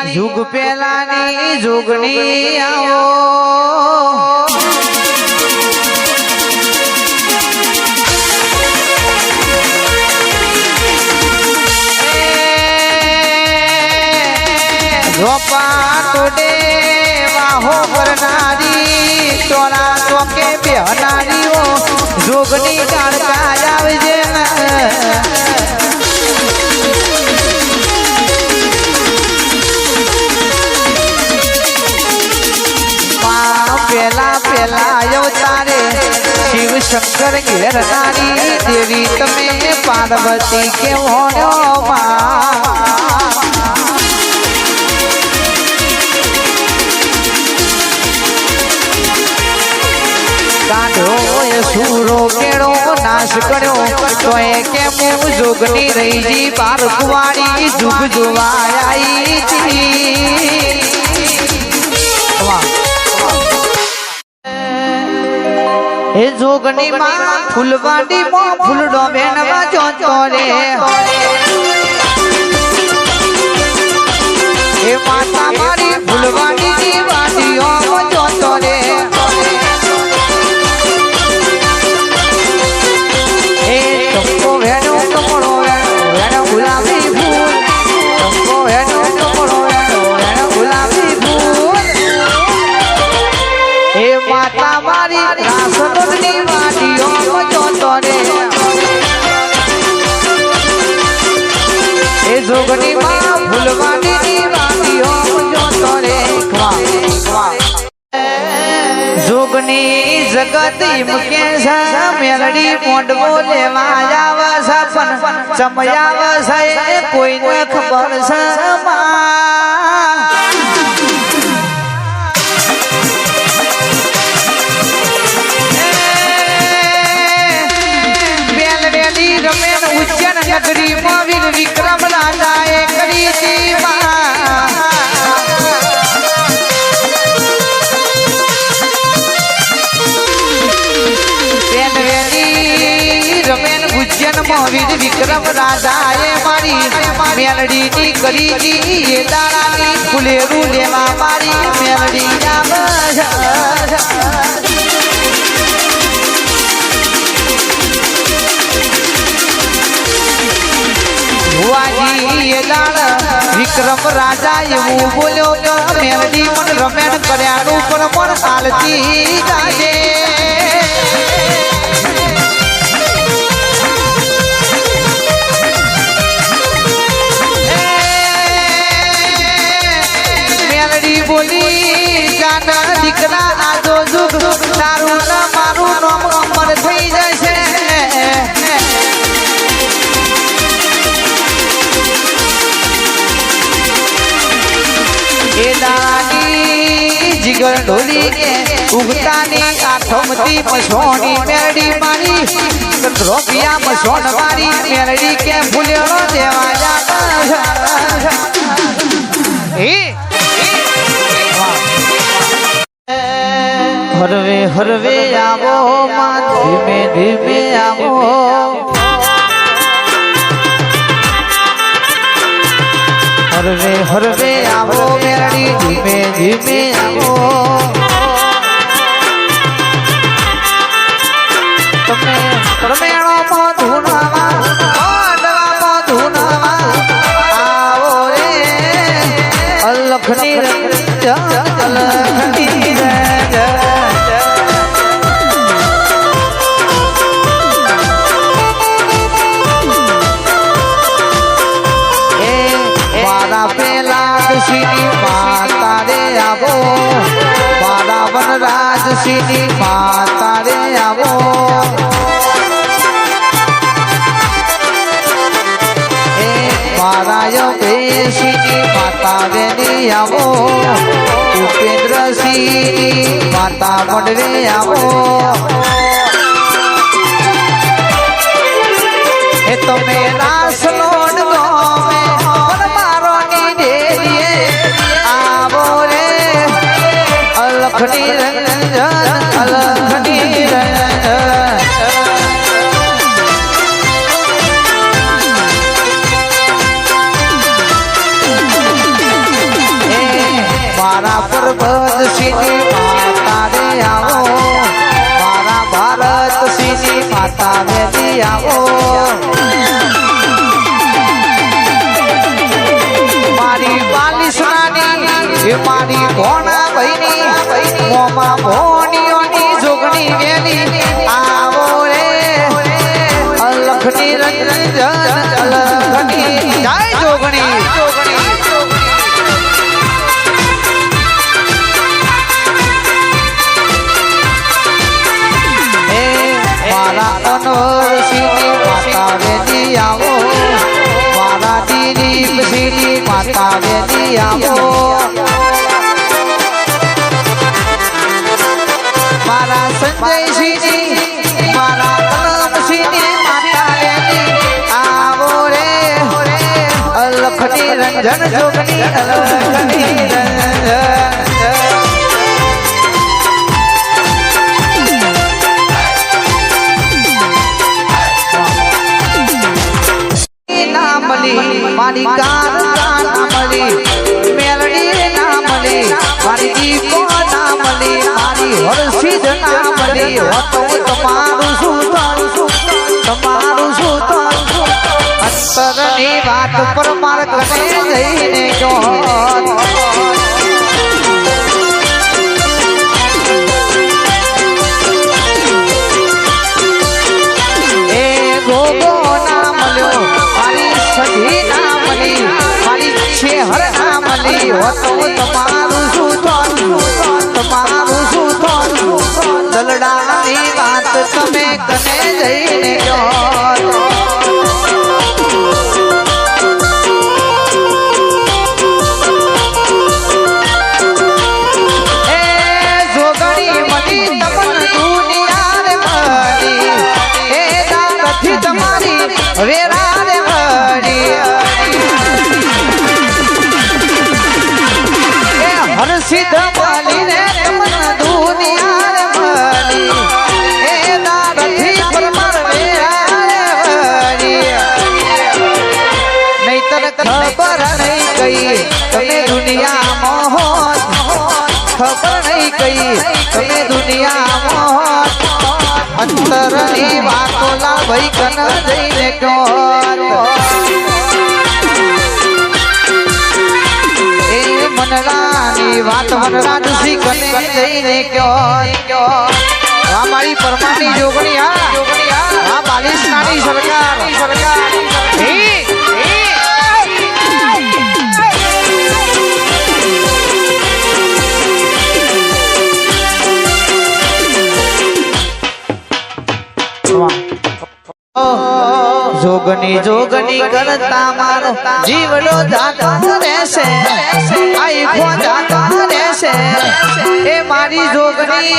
યુગ પેલાની જોગણી આવો રોપા તોડે વાહો કરનારી તોરા ચોકે બેહનારીઓ જોગની કાળકા આવજે પેલા અવતારે શિવ શંકર ઘેરનારી દેવી તમે પાર્વતી કેવો કાઢો એ સૂરો કેળો નાશ કર્યો તો એ કેમ જોગની રહી બાર કુવાડી જુગ જોવાઈ એ જોગની માં ફૂલવાડી માં ફૂલડો બેનવા જોતો રે એ માતા મારી ફૂલવાડી ની વાડીઓ જોતો રે એ ચંપો વેણો કમળો વેણો ગુલાબી ફૂલ ચંપો વેણો કમળો વેણો ગુલાબી ફૂલ એ માતા મારી રાસનની વાડીઓ જોતો રે એ જોગની માં ફૂલવાડીની વાડીઓ જોતો રે જોગની જગત મૂકે છે મેલડી મોઢવો લેવા આવે છે પણ ચમયાવે છે કોઈને ખબર છે નગરી માં વીર વિક્રમ રાજાએ કરી હતી રમેન ઉજ્જૈન માં વીર વિક્રમ રાજાએ મારી મેલડી ની કરી હતી એ દાડાની ફુલેરું લેવા મારી મેલડી વિક્રમ રાજા એવું બોલ્યો કે મેલડી મને રમેણ કર્યાનું પણ મન કાલથી જાજે મેલડી બોલી જાના દીકરા આજો જુગ તારું ના મારું નામ અમર થઈ જશે જીગર ઢોલી કે ઉગતાની આઠમતી મસોણી મેરડી મારી ધ્રોપિયા મસોણ મારી મેરડી કે ફૂલ્યો દેવા હરવે હરવે આવો માં ધીમે ધીમે આવો હરવે હરવે આવો મેરડી ધીમે ધીમે આવો તમે રમેણો માં ધૂનાવા આડવામાં ધૂનાવા આવો રે અલખની અલખની માતા રે આવો મારા વનરાજસિંહની માતા રે આવો એ મારા બેસીની માતા વેની આવો ઉપેન્દ્રસિંહની માતા મંડવે આવો એ તમે રાસ લોડ ગમે અલખની રંજન અલખની રંજન મારા પરબત સિંહની માતા રે આવો મારા ભારત સિંહની માતા વેલી આવો મારી બાલિશનાની મારી ભોણા ભાઈની મોમાં ભોણીઓની જોગણી વેલી આવો રે અલખની રંજન અલખની જય જોગણી મારા અનવર સિંહની માતા વેલી આવો મારા દિલીપ સિંહની માતા વેલી આવો મારા સંજય સિંહની મારા કલમ સિંહની માતા વેલી આવો રે અલખની રંજન જોગણી અલખની રંજન મારી ગાન ના મળી મેલડી ના મળી મારી દીપો ના મળી મારી હરસિદ ના મળી હતો તમારું શું અંતરની વાત પર માર કને જઈને એ ગોગો ના મળ્યો મારી સધી ના મળી મારી શેહર ના મળી હતો તમારું શું દલડાની વાત તમે કને જઈને જોગણી મળી તમન દુનિયા રે મળી એ દાનથી તમારી વેરા રે મળી એ હરસિદ્ધ મળી રે તમન દુનિયા રે મળી એ દાનથી પરમાર વેરા રે મળી નહીતર ખબર નહીં કઈ તમે દુનિયા મોહન ખબર નહીં કઈ તમે દુનિયા મોહન અંતરની વાતો લા ભાઈ કન જઈને એ મનરાની વાત મનરાજ સી કને જઈને આ મારી પરમાની જોગણી હા બાલિશનાની સરકાર જોગની કરતા મારો જીવડો જાતો રહેશે આખો જાતો રહેશે એ મારી જોગણી